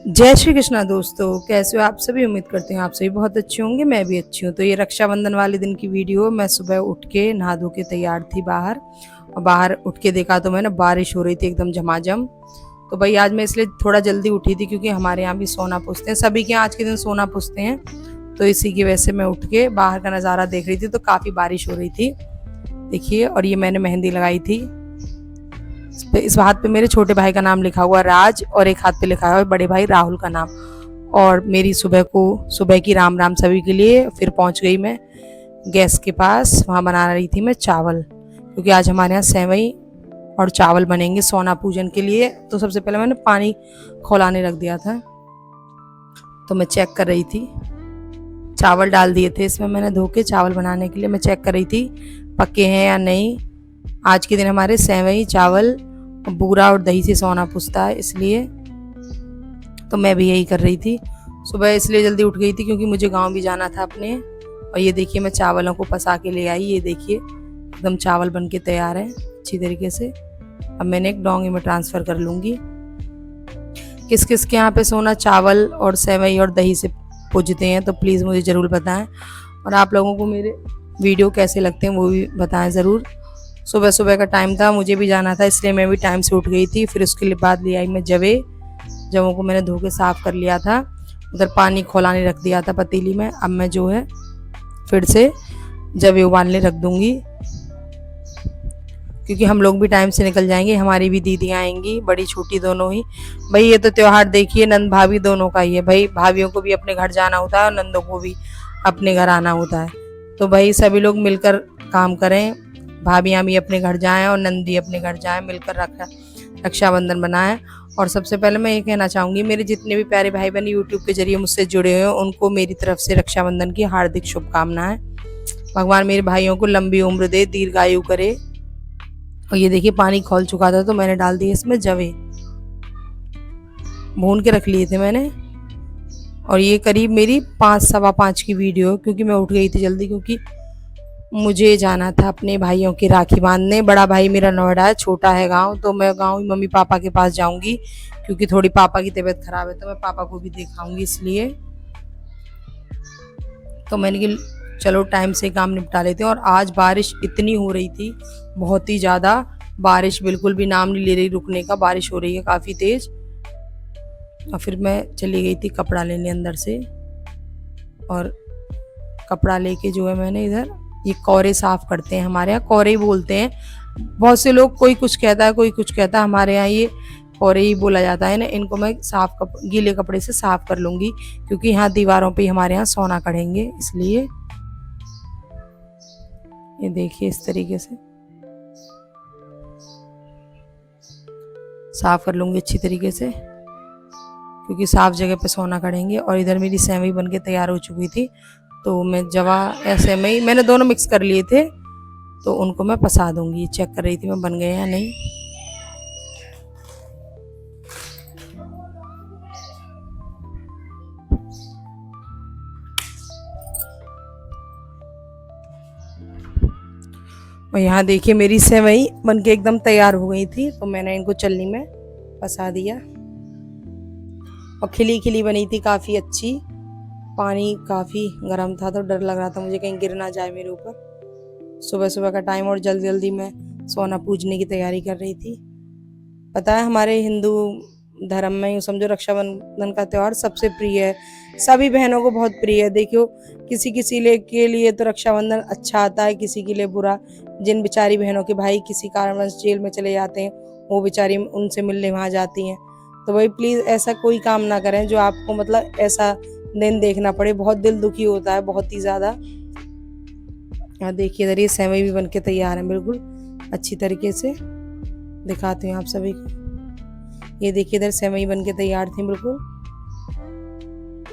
जय श्री कृष्णा दोस्तों, कैसे हो आप सभी। उम्मीद करते हैं आप सभी बहुत अच्छे होंगे। मैं भी अच्छी हूँ। तो ये रक्षाबंधन वाले दिन की वीडियो। मैं सुबह उठ के नहा धो के तैयार थी बाहर, और बाहर उठ के देखा तो मैंने बारिश हो रही थी एकदम झमाझम। तो भाई आज मैं इसलिए थोड़ा जल्दी उठी थी क्योंकि हमारे यहाँ भी सोना पूजते हैं, सभी के यहाँ आज के दिन सोना पूजते हैं। तो इसी की वजह से मैं उठ के बाहर का नज़ारा देख रही थी तो काफ़ी बारिश हो रही थी, देखिए। और ये मैंने मेहंदी लगाई थी। इस हाथ पे मेरे छोटे भाई का नाम लिखा हुआ राज, और एक हाथ पे लिखा हुआ है बड़े भाई राहुल का नाम। और मेरी सुबह की राम राम सभी के लिए। फिर पहुंच गई मैं गैस के पास, वहाँ बना रही थी मैं चावल, क्योंकि आज हमारे यहाँ सेवई और चावल बनेंगे सोना पूजन के लिए। तो सबसे पहले मैंने पानी खौलाने रख दिया था, तो मैं चेक कर रही थी। चावल डाल दिए थे इसमें मैंने धो के चावल बनाने के लिए। मैं चेक कर रही थी पक्के हैं या नहीं। आज के दिन हमारे सेवई चावल बूरा और दही से सोना पूछता है, इसलिए तो मैं भी यही कर रही थी। सुबह इसलिए जल्दी उठ गई थी क्योंकि मुझे गांव भी जाना था अपने। और ये देखिए मैं चावलों को पसा के ले आई। ये देखिए एकदम चावल बन के तैयार है अच्छी तरीके से। अब मैंने एक डोंगे में ट्रांसफ़र कर लूँगी। किस किस के यहाँ पे सोना चावल और सेवई और दही से पूजते हैं तो प्लीज़ मुझे ज़रूर बताएं। और आप लोगों को मेरे वीडियो कैसे लगते हैं वो भी बताएं ज़रूर। सुबह सुबह का टाइम था, मुझे भी जाना था, इसलिए मैं भी टाइम से उठ गई थी। फिर उसके बाद ले आई मैं जवों को मैंने धो के साफ़ कर लिया था। उधर पानी खौलाने रख दिया था पतीली में। अब मैं जो है फिर से जवे उबालने रख दूँगी, क्योंकि हम लोग भी टाइम से निकल जाएंगे। हमारी भी दीदियाँ आएंगी, बड़ी छोटी दोनों ही। भाई ये तो त्यौहार देखिए नंद भाभी दोनों का ही है। भाई भाभीियों को भी अपने घर जाना होता है और नंदों को भी अपने घर आना होता है। तो भाई सभी लोग मिलकर काम करें, भाभियाँ भी अपने घर जाएं और नंद भी अपने घर जाएं, मिलकर रक्षाबंधन बनाएं। और सबसे पहले मैं ये कहना चाहूँगी, मेरे जितने भी प्यारे भाई बहन यूट्यूब के जरिए मुझसे जुड़े हुए हैं उनको मेरी तरफ से रक्षाबंधन की हार्दिक शुभकामनाएं। भगवान मेरे भाइयों को लंबी उम्र दे, दीर्घायु करे। और ये देखिए पानी खौल चुका था तो मैंने डाल दिए इसमें जवे, भून के रख लिए थे मैंने। और ये करीब मेरी 5:15 की वीडियो, क्योंकि मैं उठ गई थी जल्दी, क्योंकि मुझे जाना था अपने भाइयों की राखी बांधने। बड़ा भाई मेरा नोएडा है, छोटा है गांव, तो मैं गांव ही मम्मी पापा के पास जाऊंगी, क्योंकि थोड़ी पापा की तबीयत खराब है तो मैं पापा को भी दिखाऊंगी, इसलिए तो मैंने कि चलो टाइम से काम निपटा लेते हैं। और आज बारिश इतनी हो रही थी, बहुत ही ज़्यादा बारिश, बिल्कुल भी नाम नहीं ले रही रुकने का। बारिश हो रही है काफ़ी तेज़। और फिर मैं चली गई थी कपड़ा लेने अंदर से, और कपड़ा लेके जो है मैंने इधर ये कौरे साफ़ करते हैं, हमारे यहाँ कौरे ही बोलते हैं। बहुत से लोग कोई कुछ कहता है कोई कुछ कहता है, हमारे यहाँ ये कौरे ही बोला जाता है ना। इनको मैं गीले कपड़े से साफ़ कर लूँगी, क्योंकि यहाँ दीवारों पे हमारे यहाँ सोना कढ़ेंगे, इसलिए ये देखिए इस तरीके से साफ़ कर लूँगी अच्छी तरीके से, क्योंकि साफ़ जगह पे सोना कढ़ेंगे। और इधर मेरी सेवई बन के तैयार हो चुकी थी, तो मैं जवा या सेवई मैंने दोनों मिक्स कर लिए थे, तो उनको मैं पसा दूँगी। चेक कर रही थी मैं बन गए या नहीं। और यहाँ देखिए मेरी सेवई बन के एकदम तैयार हो गई थी, तो मैंने इनको चलनी में पसा दिया। और खिली खिली बनी थी, काफ़ी अच्छी। पानी काफ़ी गर्म था तो डर लग रहा था मुझे कहीं गिर ना जाए मेरे ऊपर। सुबह सुबह का टाइम और जल्दी जल्दी मैं सोना पूजने की तैयारी कर रही थी। पता है हमारे हिंदू धर्म में यूँ समझो रक्षाबंधन का त्यौहार सबसे प्रिय है, सभी बहनों को बहुत प्रिय है। देखियो किसी के लिए तो रक्षाबंधन अच्छा आता है, किसी के लिए बुरा। जिन बेचारी बहनों के भाई किसी कारणवश जेल में चले जाते हैं, वो बेचारी उनसे मिलने वहाँ जाती हैं। तो भाई प्लीज़ ऐसा कोई काम ना करें जो आपको मतलब ऐसा दिन देखना पड़े, बहुत दिल दुखी होता है, बहुत ही ज़्यादा। देखिए इधर ये सेवई भी बन के तैयार है बिल्कुल अच्छी तरीके से, दिखाती हूँ आप सभी को। ये देखिए इधर सेवई बन के तैयार थी बिल्कुल।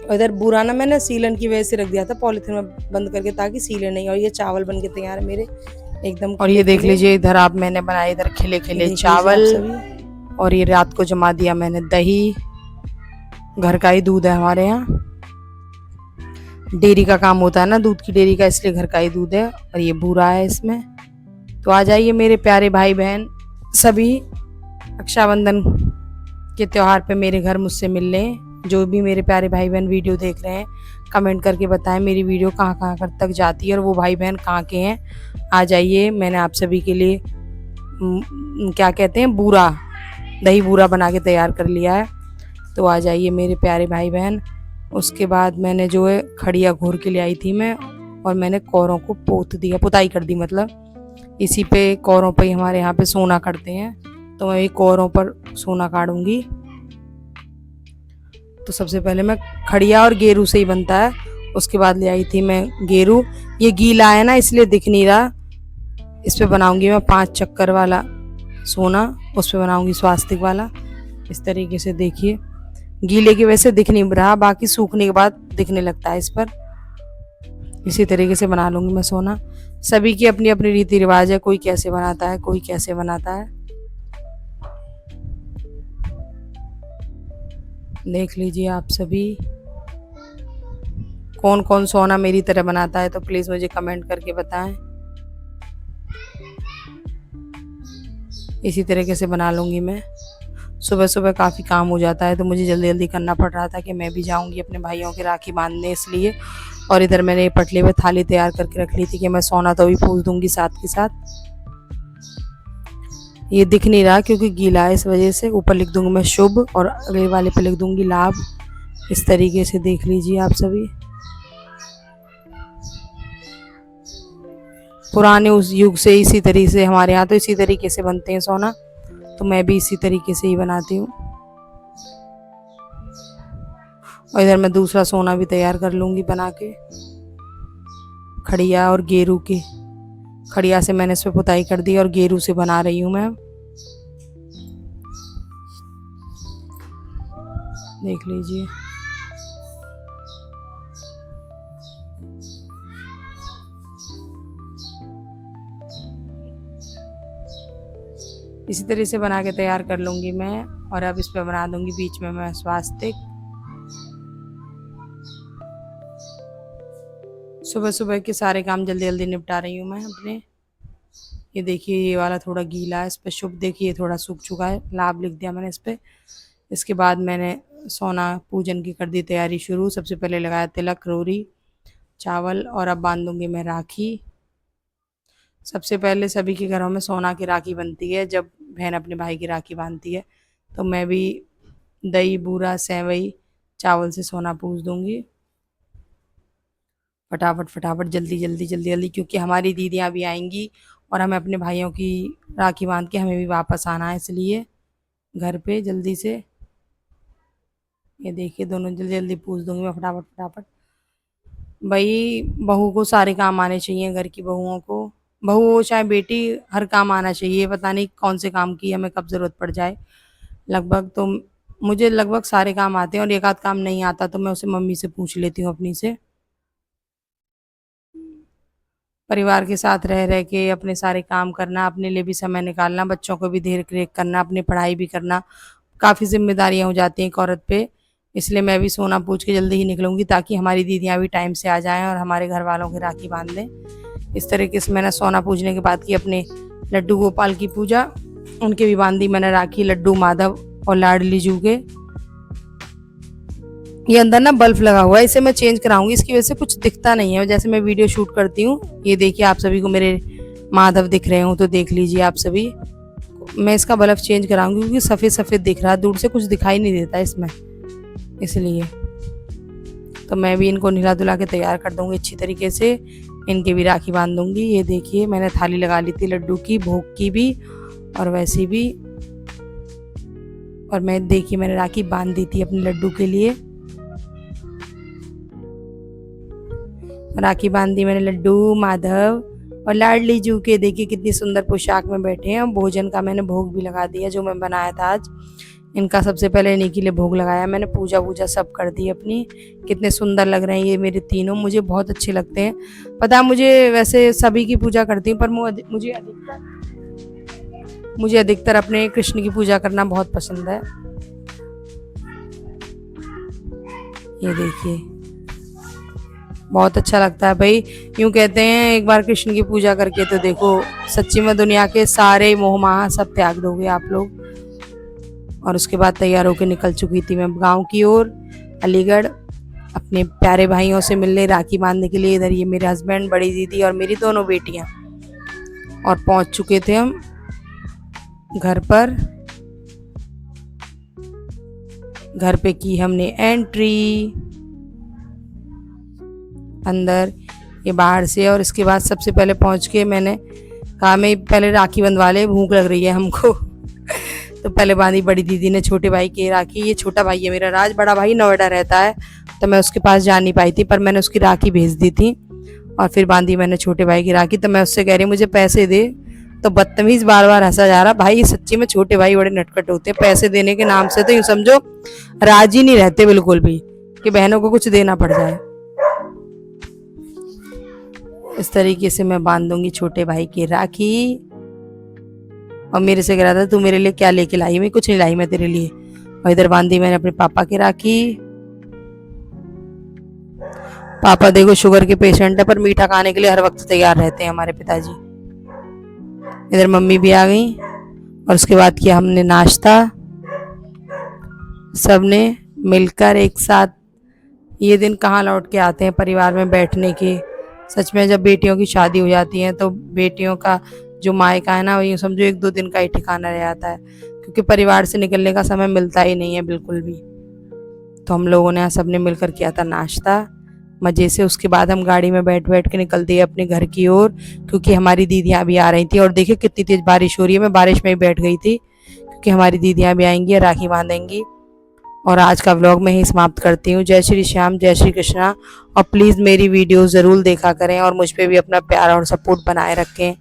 और इधर बुरा ना मैंने सीलन की वजह से रख दिया था पॉलीथिन में बंद करके, ताकि सीले नहीं। और ये चावल बन के तैयार है मेरे एकदम। और ये देख लीजिए इधर आप मैंने बनाए इधर खिले खिले चावल, और ये रात को जमा दिया मैंने दही। घर का ही दूध है हमारे यहाँ, डेयरी का काम होता है ना, दूध की डेयरी का, इसलिए घर का ही दूध है। और ये बूरा है इसमें। तो आ जाइए मेरे प्यारे भाई बहन सभी रक्षाबंधन के त्यौहार पे मेरे घर मुझसे मिलने। जो भी मेरे प्यारे भाई बहन वीडियो देख रहे हैं कमेंट करके बताएं मेरी वीडियो कहाँ कहाँ तक जाती है और वो भाई बहन कहाँ के हैं। आ जाइए, मैंने आप सभी के लिए क्या कहते हैं, बूरा, दही बूरा बना के तैयार कर लिया है। तो आ जाइए मेरे प्यारे भाई बहन। उसके बाद मैंने जो है खड़िया घोर के ले आई थी मैं, और मैंने कौरों को पोत दिया, पुताई कर दी मतलब। इसी पे कौरों पे हमारे यहाँ पे सोना करते हैं, तो मैं ये कौरों पर सोना काटूंगी। तो सबसे पहले मैं खड़िया और गेरू से ही बनता है। उसके बाद ले आई थी मैं गेरू। ये गीला है ना इसलिए दिख नहीं रहा। इस पे बनाऊंगी मैं 5 चक्कर वाला सोना, उस पे बनाऊंगी स्वास्तिक वाला। इस तरीके से देखिए, गीले की वजह से दिख नहीं रहा, बाकी सूखने के बाद दिखने लगता है इस पर। इसी तरीके से बना लूंगी मैं सोना। सभी की अपनी अपनी रीति रिवाज है, कोई कैसे बनाता है कोई कैसे बनाता है। देख लीजिए आप सभी कौन कौन सोना मेरी तरह बनाता है, तो प्लीज़ मुझे कमेंट करके बताएं। इसी तरीके से बना लूँगी मैं। सुबह सुबह काफ़ी काम हो जाता है तो मुझे जल्दी जल्दी करना पड़ रहा था कि मैं भी जाऊँगी अपने भाइयों की राखी बांधने, इसलिए। और इधर मैंने ये पटले में थाली तैयार करके रख ली थी कि मैं सोना तो भी पूछ दूँगी साथ के साथ। ये दिख नहीं रहा क्योंकि गीला है, इस वजह से ऊपर लिख दूँगी मैं शुभ और अगले वाले पे लिख दूँगी लाभ। इस तरीके से देख लीजिए आप सभी। पुराने उस युग से इसी तरीके से हमारे यहाँ तो इसी तरीके से बनते हैं सोना, तो मैं भी इसी तरीके से ही बनाती हूँ। और इधर मैं दूसरा सोना भी तैयार कर लूँगी बना के, खड़िया और गेरू के। खड़िया से मैंने इस पर पुताई कर दी और गेरू से बना रही हूँ मैं। देख लीजिए। इसी तरह से बना के तैयार कर लूँगी मैं। और अब इस पर बना दूँगी बीच में मैं स्वास्तिक। सुबह सुबह के सारे काम जल्दी जल्दी निपटा रही हूँ मैं अपने। ये देखिए ये वाला थोड़ा गीला है, इस पर शुभ देखिए थोड़ा सूख चुका है, लाभ लिख दिया मैंने इस पर। इसके बाद मैंने सोना पूजन की कर दी तैयारी शुरू। सबसे पहले लगाया तिलक, रोरी, चावल, और अब बांधूंगी मैं राखी। सबसे पहले सभी के घरों में सोना की राखी बनती है जब बहन अपने भाई की राखी बांधती है, तो मैं भी दही बूरा सेवई चावल से सोना पूज दूंगी। फटाफट फटाफट जल्दी जल्दी जल्दी जल्दी, क्योंकि हमारी दीदियाँ भी आएंगी और हमें अपने भाइयों की राखी बांध के हमें भी वापस आना है, इसलिए घर पे जल्दी से। ये देखिए दोनों जल्दी जल्दी पूछ दूंगी मैं फटाफट फटाफट। भाई बहू को सारे काम आने चाहिए, घर की बहुओं को, बहू हो चाहे बेटी, हर काम आना चाहिए। पता नहीं कौन से काम की हमें कब ज़रूरत पड़ जाए। लगभग तो मुझे लगभग सारे काम आते हैं, और एक आध काम नहीं आता तो मैं उसे मम्मी से पूछ लेती हूँ अपनी से। परिवार के साथ रह रह के अपने सारे काम करना, अपने लिए भी समय निकालना, बच्चों को भी देख रेख करना, अपनी पढ़ाई भी करना, काफ़ी जिम्मेदारियाँ हो जाती हैं एक औरत पे। इसलिए मैं भी सोना पूछ के जल्दी ही निकलूँगी ताकि हमारी दीदियाँ भी टाइम से आ जाएं और हमारे घर वालों की राखी बांध दें। इस तरीके से मैंने सोना पूजने के बाद की अपने लड्डू गोपाल की पूजा, उनके भी बांधी मैंने राखी, लड्डू माधव और लाडली जू के। ये अंदर ना बल्ब लगा हुआ है, इसे मैं चेंज कराऊंगी, इसकी वजह से कुछ दिखता नहीं है जैसे मैं वीडियो शूट करती हूँ। ये देखिए आप सभी को मेरे माधव दिख रहे हो तो देख लीजिए आप सभी। मैं इसका बल्ब चेंज कराऊंगी क्योंकि सफ़ेद सफ़ेद दिख रहा है, दूर से कुछ दिखाई नहीं देता इसमें, इसलिए। तो मैं भी इनको नहला धुला के तैयार कर दूंगी अच्छी तरीके से, इनकी भी राखी बांध दूंगी। ये देखिए मैंने थाली लगा ली थी लड्डू की, भोग की भी और वैसी भी। और मैं देखिए मैंने राखी बांध दी थी अपने लड्डू के लिए। राखी बांधी मैंने लड्डू माधव और लाडली जू के। देखिए कितनी सुंदर पोशाक में बैठे हैं। भोजन का मैंने भोग भी लगा दिया जो मैं बनाया था आज। इनका सबसे पहले इन्हीं के लिए भोग लगाया मैंने, पूजा वूजा सब कर दी अपनी। कितने सुंदर लग रहे हैं ये मेरे तीनों, मुझे बहुत अच्छे लगते हैं। पता है मुझे वैसे सभी की पूजा करती हूँ, पर मुझे अधिकतर अपने कृष्ण की पूजा करना बहुत पसंद है। ये देखिए बहुत अच्छा लगता है भाई। यूँ कहते हैं एक बार कृष्ण की पूजा करके तो देखो, सच्ची में दुनिया के सारे मोह माह सब त्याग दोगे आप लोग। और उसके बाद तैयार होकर निकल चुकी थी मैं गांव की ओर, अलीगढ़, अपने प्यारे भाइयों से मिलने, राखी बांधने के लिए। इधर ये मेरे हस्बैंड, बड़ी दीदी और मेरी दोनों बेटियां, और पहुंच चुके थे हम घर पर। घर पे की हमने एंट्री अंदर, ये बाहर से। और इसके बाद सबसे पहले पहुंच के मैंने कहा मैं पहले राखी बंधवा ले, भूख लग रही है हमको। तो पहले बांधी बड़ी दीदी ने छोटे भाई की राखी। ये छोटा भाई है मेरा राज, बड़ा भाई नोएडा रहता है, तो मैं उसके पास जा नहीं पाई थी, पर मैंने उसकी राखी भेज दी थी। और फिर बांधी मैंने छोटे भाई की राखी। तो मैं उससे कह रही मुझे पैसे दे, तो बदतमीज बार बार हंसा जा रहा। भाई सच्ची में छोटे भाई बड़े नटखट होते हैं, पैसे देने के नाम से तो यूँ समझो राजी नहीं रहते बिल्कुल भी, कि बहनों को कुछ देना पड़ जाए। इस तरीके से मैं बांध दूंगी छोटे भाई की राखी। और मेरे से कह रहा था तू मेरे लिए क्या लेके लाई, मैं कुछ नहीं लाई मैं तेरे लिए। और इधर बांधी मैंने अपने पापा की राखी। पापा देखो शुगर के पेशेंट है, पर मीठा खाने के लिए हर वक्त तैयार रहते हैं हमारे पिताजी। इधर मम्मी भी आ गई, और उसके बाद किया हमने नाश्ता सबने मिलकर एक साथ। ये दिन कहाँ लौट के आते हैं परिवार में बैठने के। सच में जब बेटियों की शादी हो जाती है तो बेटियों का जो मायका है ना, वो यूँ समझो 1-2 दिन का ही ठिकाना रह जाता है, क्योंकि परिवार से निकलने का समय मिलता ही नहीं है बिल्कुल भी। तो हम लोगों ने यहाँ सबने मिलकर किया था नाश्ता मज़े से। उसके बाद हम गाड़ी में बैठ बैठ के निकल दिए अपने घर की ओर, क्योंकि हमारी दीदियाँ भी आ रही थी। और देखिए कितनी तेज़ बारिश हो रही है, मैं बारिश में ही बैठ गई थी, क्योंकि हमारी दीदियाँ भी आएंगी और राखी बांधेंगी। और आज का व्लॉग मैं ही समाप्त करती हूँ। जय श्री श्याम, जय श्री कृष्णा। और प्लीज़ मेरी वीडियो ज़रूर देखा करें, और मुझ पर भी अपना प्यार और सपोर्ट बनाए रखें।